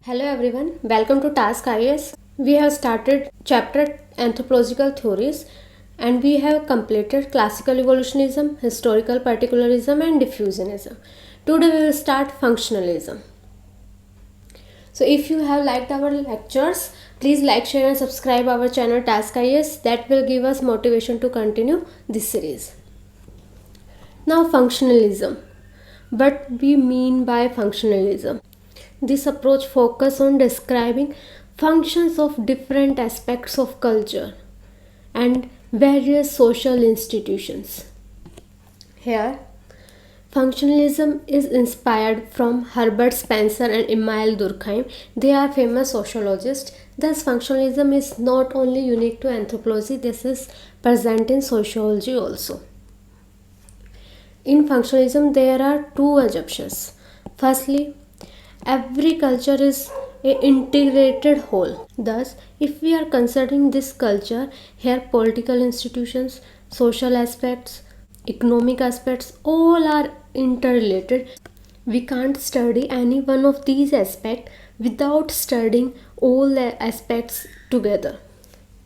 Hello everyone, welcome to Task IS. We have started chapter Anthropological Theories and we have completed Classical Evolutionism, Historical Particularism and Diffusionism. Today we will start Functionalism. So if you have liked our lectures, please like, share and subscribe our channel Task IS. That will give us motivation to continue this series. Now functionalism. What we mean by functionalism? This approach focuses on describing functions of different aspects of culture and various social institutions. Here, functionalism is inspired from Herbert Spencer and Emile Durkheim. They are famous sociologists. Thus, functionalism is not only unique to anthropology, this is present in sociology also. In functionalism, there are two assumptions. Firstly, every culture is an integrated whole. Thus, if we are considering this culture, here political institutions, social aspects, economic aspects, all are interrelated. We can't study any one of these aspects without studying all the aspects together.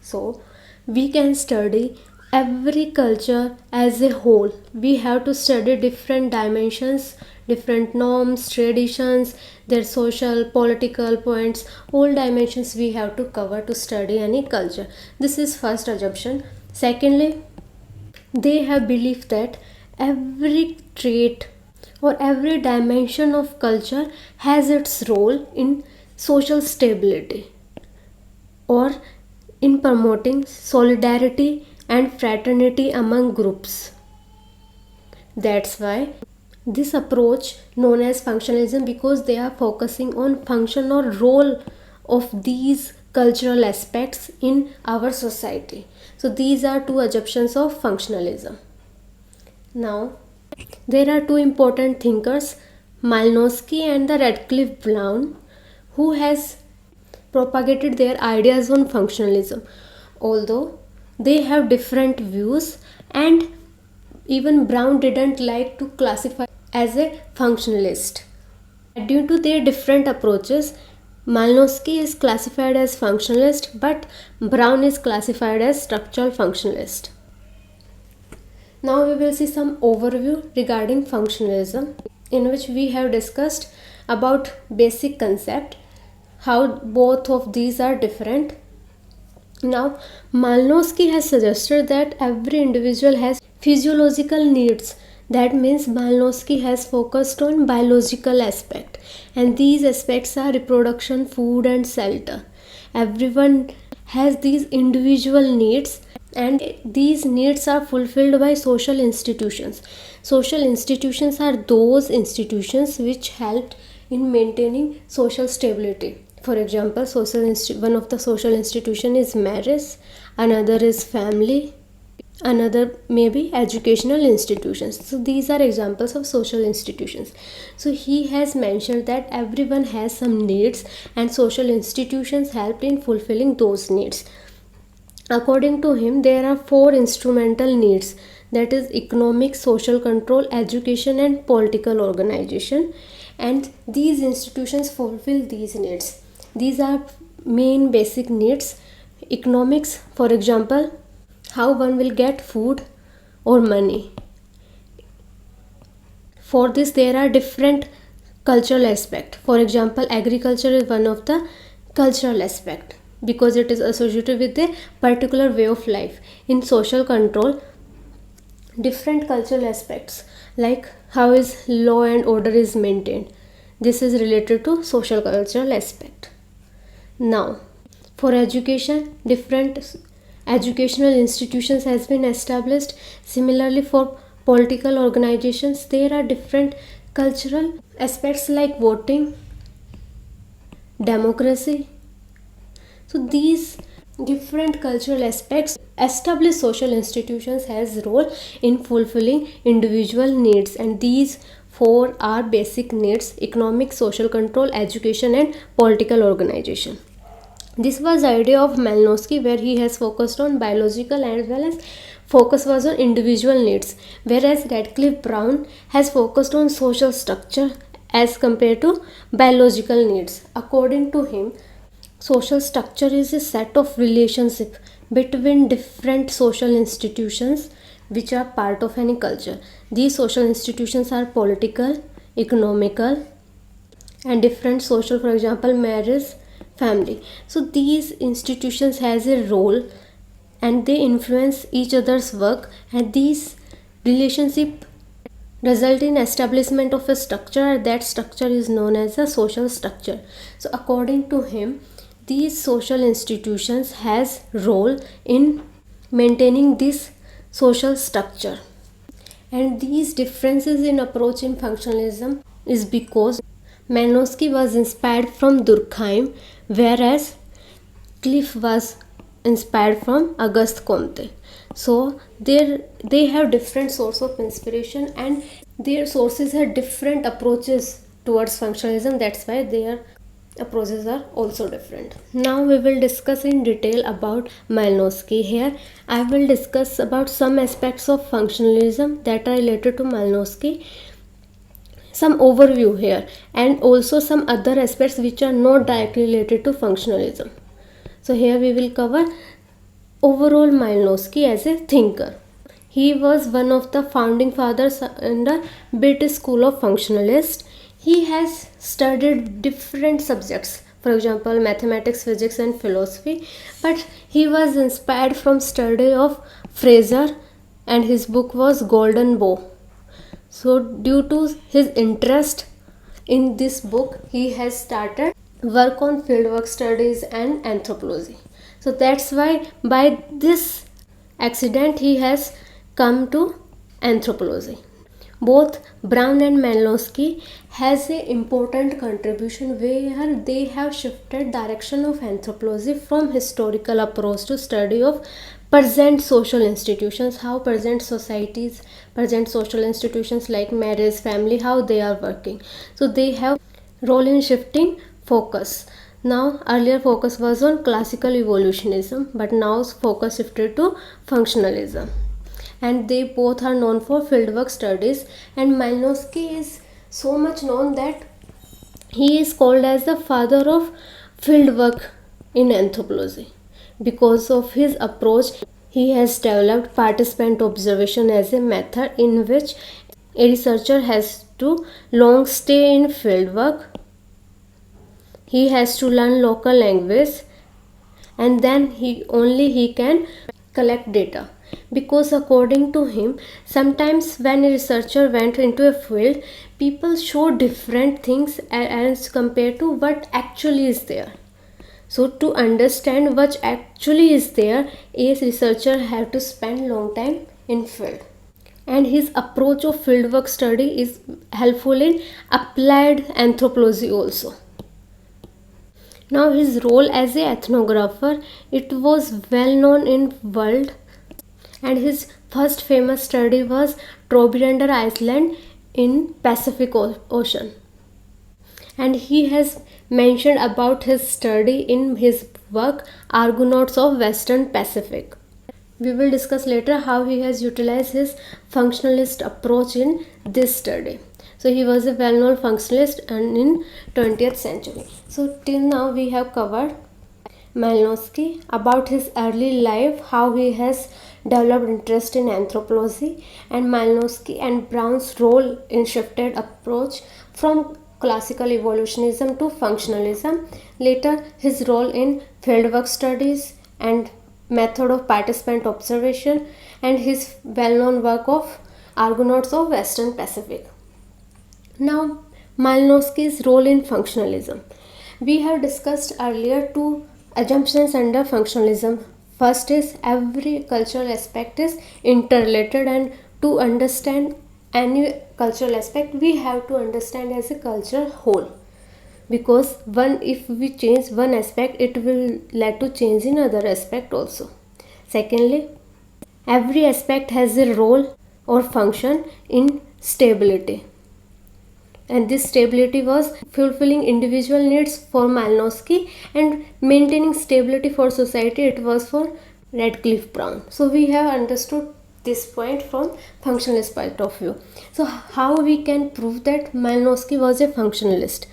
So, we can study every culture as a whole. We have to study different dimensions, different norms, traditions, their social, political points, all dimensions we have to cover to study any culture. This is first assumption. Secondly, they have belief that every trait or every dimension of culture has its role in social stability or in promoting solidarity and fraternity among groups. That's why this approach known as functionalism, because they are focusing on function or role of these cultural aspects in our society. So these are two assumptions of functionalism. Now there are two important thinkers, Malinowski and the Radcliffe Brown, who has propagated their ideas on functionalism. Although they have different views, and even Brown didn't like to classify as a functionalist. Due to their different approaches, Malinowski is classified as functionalist, but Brown is classified as structural functionalist. Now we will see some overview regarding functionalism, in which we have discussed about basic concept, how both of these are different. Now, Malinowski has suggested that every individual has physiological needs. That means Malinowski has focused on biological aspect, and these aspects are reproduction, food and shelter. Everyone has these individual needs, and these needs are fulfilled by social institutions. Social institutions are those institutions which help in maintaining social stability. For example, one of the social institution is marriage, another is family, another maybe educational institutions. So these are examples of social institutions. So he has mentioned that everyone has some needs and social institutions help in fulfilling those needs. According to him, there are four instrumental needs, that is economic, social control, education and political organization, and these institutions fulfill these needs. These are main basic needs. Economics, for example, how one will get food or money. For this there are different cultural aspects. For example, agriculture is one of the cultural aspect because it is associated with a particular way of life. In social control, different cultural aspects like how is law and order is maintained. This is related to social cultural aspect. Now, for education, different educational institutions has been established. Similarly, for political organizations, there are different cultural aspects like voting, democracy. So these different cultural aspects establish social institutions has role in fulfilling individual needs, and these four are basic needs: economic, social control, education and political organization. This was the idea of Malinowski, where he has focused on biological as well as focus was on individual needs, whereas Radcliffe Brown has focused on social structure as compared to biological needs. According to him, social structure is a set of relationships between different social institutions which are part of any culture. These social institutions are political, economical, and different social, for example, marriage, family. So these institutions has a role and they influence each other's work, and these relationship result in establishment of a structure. That structure is known as a social structure. So according to him, these social institutions has role in maintaining this social structure. And these differences in approach in functionalism is because Malinowski was inspired from Durkheim, whereas Cliff was inspired from Auguste Comte. So they have different source of inspiration and their sources have different approaches towards functionalism. That's why their approaches are also different. Now we will discuss in detail about Malinowski. Here I will discuss about some aspects of functionalism that are related to Malinowski, some overview here, and also some other aspects which are not directly related to functionalism. So here we will cover overall Malinowski as a thinker. He was one of the founding fathers in the British School of Functionalists. He has studied different subjects, for example, mathematics, physics, and philosophy, but he was inspired from study of Fraser, and his book was Golden Bough. So due to his interest in this book, he has started work on fieldwork studies and anthropology. So that's why by this accident he has come to anthropology. Both Brown and Malinowski has an important contribution where they have shifted direction of anthropology from historical approach to study of present social institutions, how present societies, present social institutions like marriage, family, how they are working. So they have role in shifting focus. Now earlier focus was on classical evolutionism, but now focus shifted to functionalism. And they both are known for fieldwork studies, and Malinowski is so much known that he is called as the father of fieldwork in anthropology. Because of his approach, he has developed participant observation as a method in which a researcher has to long stay in fieldwork. He has to learn local language, and then he can collect data. Because according to him, sometimes when a researcher went into a field, people show different things as compared to what actually is there. So to understand what actually is there, a researcher have to spend long time in field. And his approach of fieldwork study is helpful in applied anthropology also. Now his role as a ethnographer, it was well known in world, and his first famous study was Trobriand Island in Pacific Ocean. And he has mentioned about his study in his work Argonauts of Western Pacific. We will discuss later how he has utilized his functionalist approach in this study. So he was a well-known functionalist and in 20th century. So till now we have covered Malinowski, about his early life, how he has developed interest in anthropology, and Malinowski and Brown's role in shifted approach from classical evolutionism to functionalism. Later his role in fieldwork studies and method of participant observation, and his well-known work of Argonauts of Western Pacific. Now Malinowski's role in functionalism. We have discussed earlier two assumptions under functionalism. First is every cultural aspect is interrelated, and to understand any cultural aspect we have to understand as a culture whole, because if we change one aspect it will lead to change in other aspect also. Secondly, every aspect has a role or function in stability, and this stability was fulfilling individual needs for Malinowski and maintaining stability for society, it was for Radcliffe Brown. So we have understood this point from functionalist point of view. So how we can prove that Malinowski was a functionalist?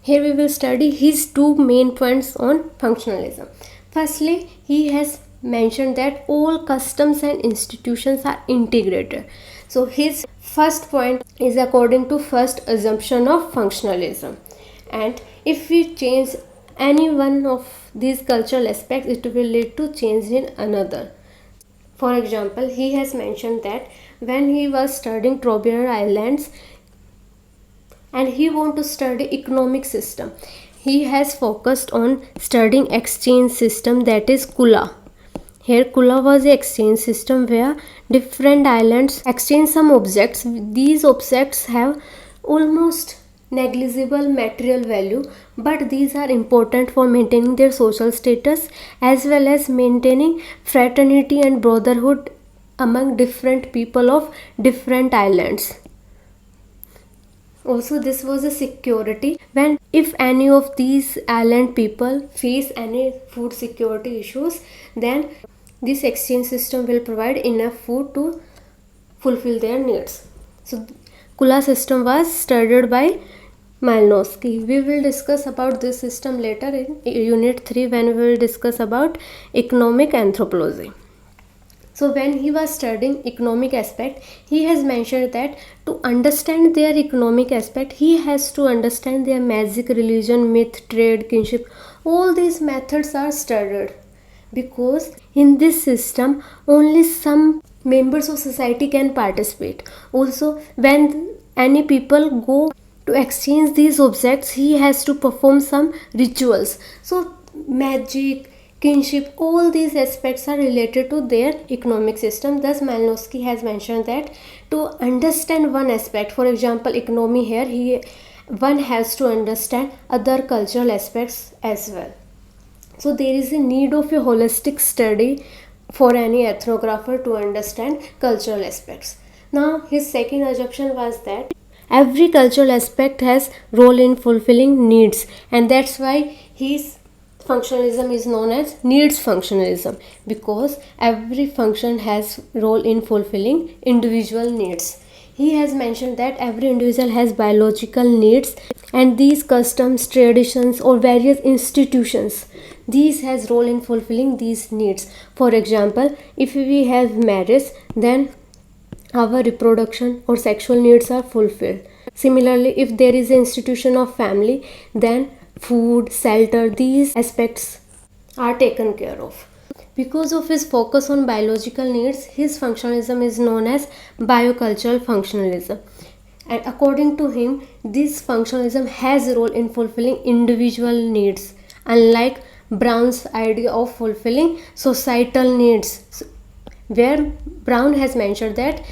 Here we will study his two main points on functionalism. Firstly, he has mentioned that all customs and institutions are integrated. So his first point is according to first assumption of functionalism. And if we change any one of these cultural aspects, it will lead to change in another. For example, he has mentioned that when he was studying Trobriand Islands and he want to study economic system, he has focused on studying exchange system, that is Kula. Here Kula was the exchange system where different islands exchange some objects. These objects have almost negligible material value, but these are important for maintaining their social status as well as maintaining fraternity and brotherhood among different people of different islands. Also, this was a security when if any of these island people face any food security issues, then this exchange system will provide enough food to fulfill their needs. So Kula system was studied by Malinowski. We will discuss about this system later in unit 3 when we will discuss about economic anthropology. So when he was studying economic aspect, he has mentioned that to understand their economic aspect, he has to understand their magic, religion, myth, trade, kinship. All these methods are studied because in this system only some members of society can participate. Also, when any people go to exchange these objects, he has to perform some rituals. So magic, kinship, all these aspects are related to their economic system. Thus Malinowski has mentioned that to understand one aspect, for example economy, here one has to understand other cultural aspects as well. So there is a need of a holistic study for any ethnographer to understand cultural aspects. Now his second assumption was that every cultural aspect has role in fulfilling needs, and that's why his functionalism is known as needs functionalism, because every function has role in fulfilling individual needs. He has mentioned that every individual has biological needs, and these customs, traditions or various institutions, these has role in fulfilling these needs. For example, if we have marriage, then our reproduction or sexual needs are fulfilled. Similarly, if there is an institution of family, then food, shelter, these aspects are taken care of. Because of his focus on biological needs, his functionalism is known as biocultural functionalism. And according to him, this functionalism has a role in fulfilling individual needs, unlike Brown's idea of fulfilling societal needs, where Brown has mentioned that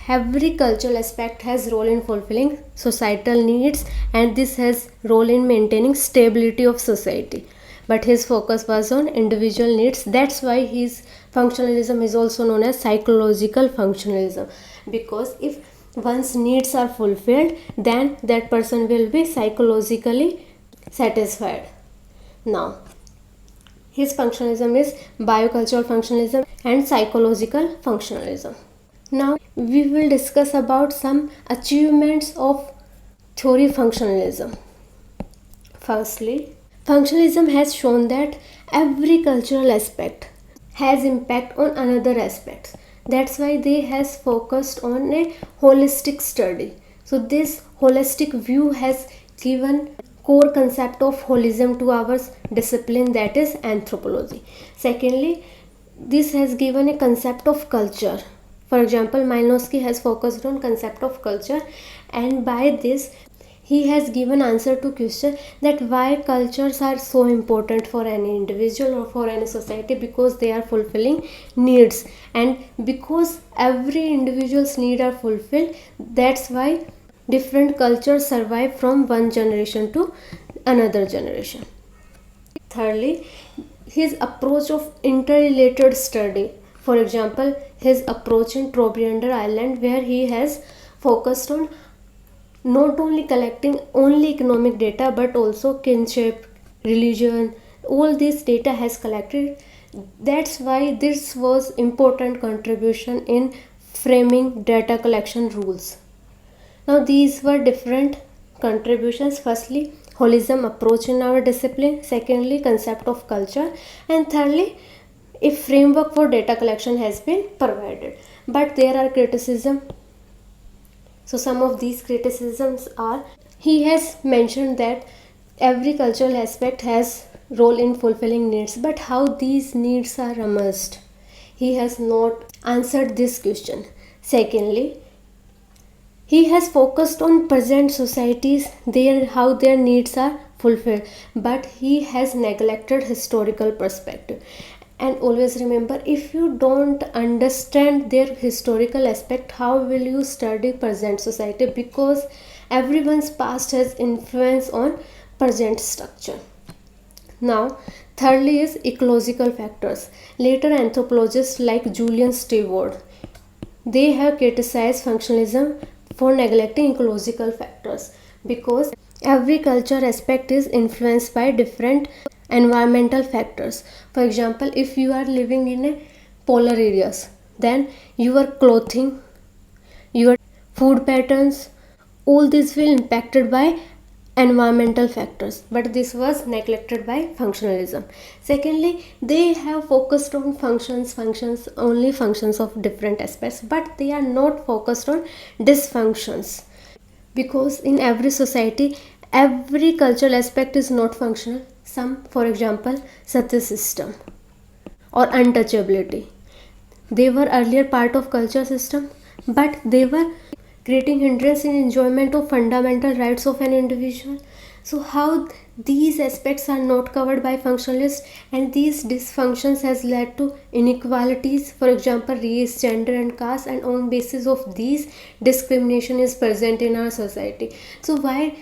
every cultural aspect has role in fulfilling societal needs, and this has role in maintaining stability of society. But his focus was on individual needs. That's why his functionalism is also known as psychological functionalism, because if one's needs are fulfilled, then that person will be psychologically satisfied. Now his functionalism is biocultural functionalism and psychological functionalism. Now we will discuss about some achievements of theory functionalism. Firstly, functionalism has shown that every cultural aspect has impact on another aspect. That's why they has focused on a holistic study. So this holistic view has given core concept of holism to our discipline, that is anthropology. Secondly, this has given a concept of culture. For example, Malinowski has focused on concept of culture, and by this he has given answer to question that why cultures are so important for any individual or for any society, because they are fulfilling needs, and because every individual's need are fulfilled, that's why different cultures survive from one generation to another generation. Thirdly, his approach of interrelated study. For example, his approach in Trobriand Island, where he has focused on not only collecting only economic data but also kinship, religion, all this data has collected. That's why this was important contribution in framing data collection rules. Now these were different contributions. Firstly, holism approach in our discipline. Secondly, concept of culture. And thirdly, a framework for data collection has been provided. But there are criticism. So some of these criticisms are, he has mentioned that every cultural aspect has role in fulfilling needs, but how these needs are a must. He has not answered this question. Secondly, he has focused on present societies, how their needs are fulfilled, but he has neglected historical perspective. And always remember, if you don't understand their historical aspect, how will you study present society? Because everyone's past has influence on present structure. Now, thirdly is ecological factors. Later anthropologists like Julian Stewart, they have criticized functionalism for neglecting ecological factors, because every culture aspect is influenced by different environmental factors. For example, if you are living in a polar areas, then your clothing, your food patterns, all this will impacted by environmental factors, but this was neglected by functionalism. Secondly, they have focused on functions, only functions of different aspects, but they are not focused on dysfunctions, because in every society every cultural aspect is not functional. Some, for example, sati system or untouchability, they were earlier part of culture system, but they were creating hindrance in enjoyment of fundamental rights of an individual. So how these aspects are not covered by functionalists, and these dysfunctions has led to inequalities, for example race, gender and caste, and on basis of these discrimination is present in our society. So why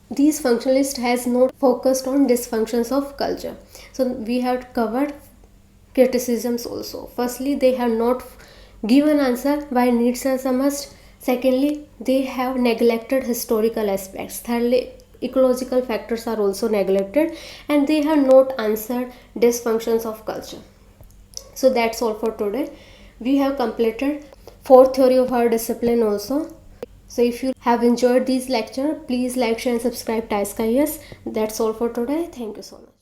these functionalists has not focused on dysfunctions of culture? So we have covered criticisms also. Firstly, they have not given answer why needs are a must. Secondly, they have neglected historical aspects. Thirdly, ecological factors are also neglected, and they have not answered dysfunctions of culture. So that's all for today. We have completed fourth theory of our discipline also. So if you have enjoyed these lecture, please like, share and subscribe to Task IAS. That's all for today. Thank you so much.